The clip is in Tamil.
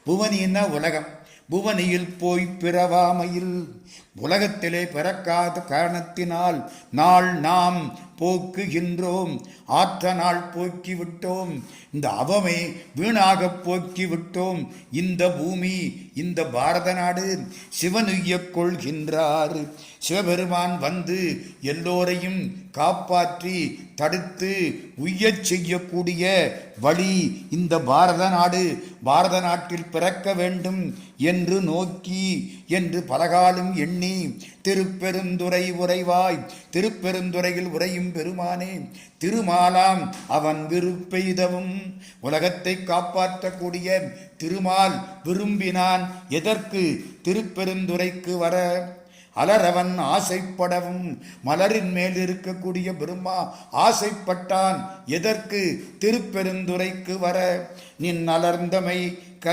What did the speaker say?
புவனின்னா உலகம். புவனியில் போய் பிறவாமையில், உலகத்திலே பிறக்காத காரணத்தினால் நாள் நாம் போக்குகின்றோம். ஆற்ற நாள் போக்கிவிட்டோம். இந்த அவமே வீணாக போக்கிவிட்டோம். இந்த பூமி, இந்த பாரத நாடு சிவனுய்ய கொள்கின்றார். சிவபெருமான் வந்து எல்லோரையும் காப்பாற்றி தடுத்து உய்யச் செய்யக்கூடிய வழி இந்த பாரத நாடு. பாரத நாட்டில் பிறக்க வேண்டும் என்று நோக்கி என்று பலகாலம் எண்ணி திருப்பெருந்துறை உறைவாய். திருப்பெருந்துறையில் உறையும் பெருமானே, திருமாலாம் அவன் விருப்பெய்தவும். உலகத்தை காப்பாற்றக்கூடிய திருமால் விரும்பினான் எதற்கு? திருப்பெருந்துறைக்கு வர. அலரவன் ஆசைப்படவும். மலரின் மேல் இருக்கக்கூடிய பிரம்மா ஆசைப்பட்டான் எதற்கு? திருப்பெருந்துறைக்கு வர. நின் அலர்ந்தமை